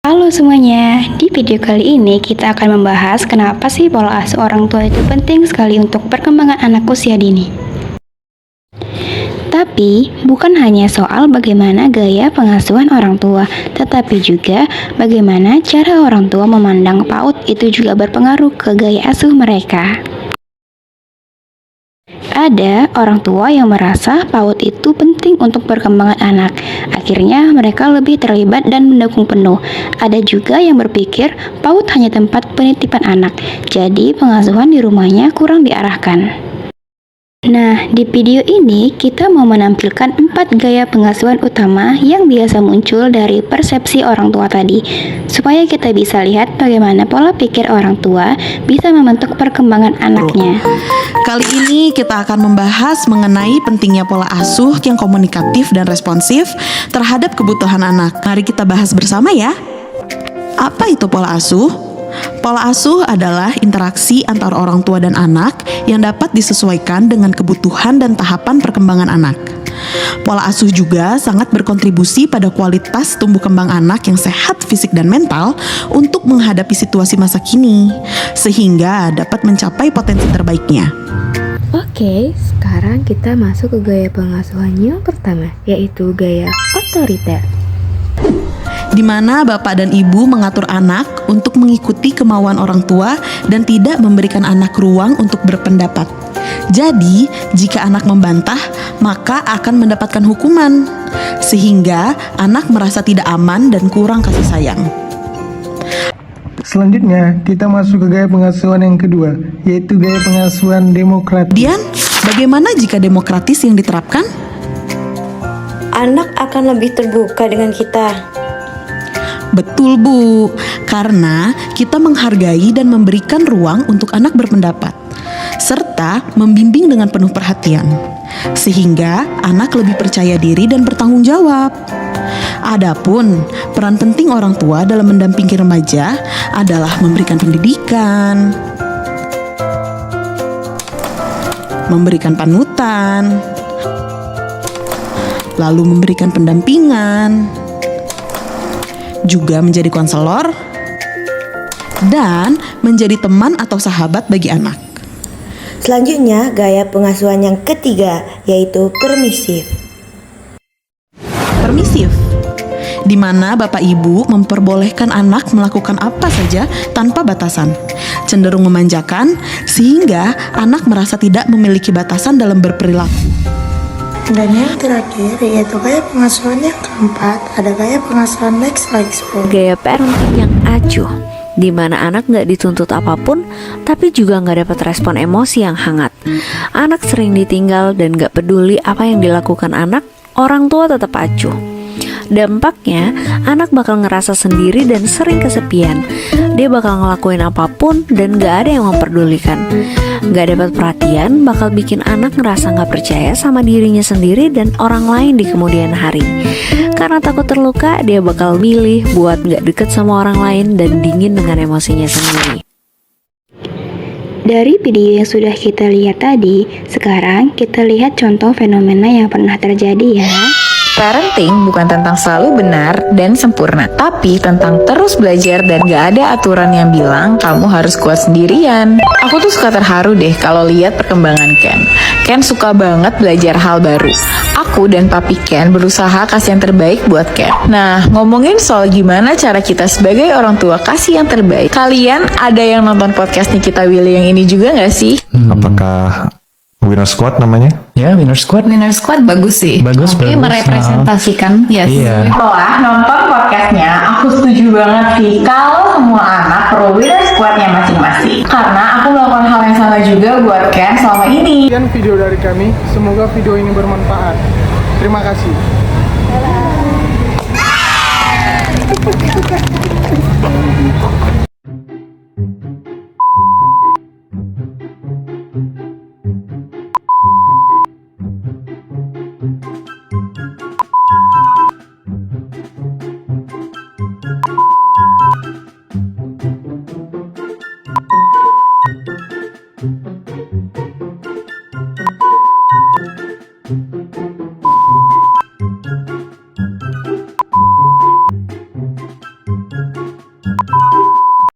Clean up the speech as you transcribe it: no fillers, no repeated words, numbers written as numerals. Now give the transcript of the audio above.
Halo semuanya, di video kali ini kita akan membahas kenapa sih pola asuh orang tua itu penting sekali untuk perkembangan anak usia dini. Tapi, bukan hanya soal bagaimana gaya pengasuhan orang tua, tetapi juga bagaimana cara orang tua memandang PAUD itu juga berpengaruh ke gaya asuh mereka. Ada orang tua yang merasa PAUD itu penting untuk perkembangan anak. Akhirnya mereka lebih terlibat dan mendukung penuh. Ada juga yang berpikir PAUD hanya tempat penitipan anak, jadi pengasuhan di rumahnya kurang diarahkan. Nah, di video ini kita mau menampilkan 4 gaya pengasuhan utama yang biasa muncul dari persepsi orang tua tadi, supaya kita bisa lihat bagaimana pola pikir orang tua bisa membentuk perkembangan anaknya. Kali ini kita akan membahas mengenai pentingnya pola asuh yang komunikatif dan responsif terhadap kebutuhan anak. Mari kita bahas bersama ya. Apa itu pola asuh? Pola asuh adalah interaksi antara orang tua dan anak yang dapat disesuaikan dengan kebutuhan dan tahapan perkembangan anak. Pola asuh juga sangat berkontribusi pada kualitas tumbuh kembang anak yang sehat fisik dan mental untuk menghadapi situasi masa kini, sehingga dapat mencapai potensi terbaiknya. Oke, sekarang kita masuk ke gaya pengasuhan yang pertama, yaitu gaya otoriter. Di mana bapak dan ibu mengatur anak untuk mengikuti kemauan orang tua dan tidak memberikan anak ruang untuk berpendapat. Jadi, jika anak membantah, maka akan mendapatkan hukuman, sehingga anak merasa tidak aman dan kurang kasih sayang. Selanjutnya, kita masuk ke gaya pengasuhan yang kedua, yaitu gaya pengasuhan demokratis. Kemudian, bagaimana jika demokratis yang diterapkan? Anak akan lebih terbuka dengan kita. Betul Bu, karena kita menghargai dan memberikan ruang untuk anak berpendapat, serta membimbing dengan penuh perhatian, sehingga anak lebih percaya diri dan bertanggung jawab. Adapun peran penting orang tua dalam mendampingi remaja adalah memberikan pendidikan, memberikan panutan, lalu memberikan pendampingan, juga menjadi konselor, dan menjadi teman atau sahabat bagi anak. Selanjutnya, gaya pengasuhan yang ketiga, yaitu permisif. Permisif, di mana bapak ibu memperbolehkan anak melakukan apa saja tanpa batasan, cenderung memanjakan, sehingga anak merasa tidak memiliki batasan dalam berperilaku. Dan yang terakhir yaitu gaya pengasuhan yang keempat, ada gaya pengasuhan next export. Gaya parenting yang acuh, di mana anak nggak dituntut apapun, tapi juga nggak dapat respon emosi yang hangat. Anak sering ditinggal dan nggak peduli apa yang dilakukan anak, orang tua tetap acuh. Dampaknya, anak bakal ngerasa sendiri dan sering kesepian. Dia bakal ngelakuin apapun dan gak ada yang memperdulikan. Gak dapat perhatian bakal bikin anak ngerasa gak percaya sama dirinya sendiri dan orang lain di kemudian hari. Karena takut terluka, dia bakal milih buat gak deket sama orang lain dan dingin dengan emosinya sendiri. Dari video yang sudah kita lihat tadi, sekarang kita lihat contoh fenomena yang pernah terjadi ya. Parenting bukan tentang selalu benar dan sempurna, tapi tentang terus belajar dan gak ada aturan yang bilang kamu harus kuat sendirian. Aku tuh suka terharu deh kalau lihat perkembangan Ken. Ken suka banget belajar hal baru. Aku dan papi Ken berusaha kasih yang terbaik buat Ken. Nah, ngomongin soal gimana cara kita sebagai orang tua kasih yang terbaik, kalian ada yang nonton podcast Nikita Willy yang ini juga gak sih? Apakah Winner Squad namanya? Ya, Winner Squad Bagus sih. bagus. Merepresentasikan. Yes. Iya. Setelah nonton podcastnya, aku setuju banget sih kalau semua anak perlu Winner Squadnya masing-masing. Karena aku melakukan hal yang sama juga buat Ken selama ini. Sekian video dari kami, semoga video ini bermanfaat. Terima kasih.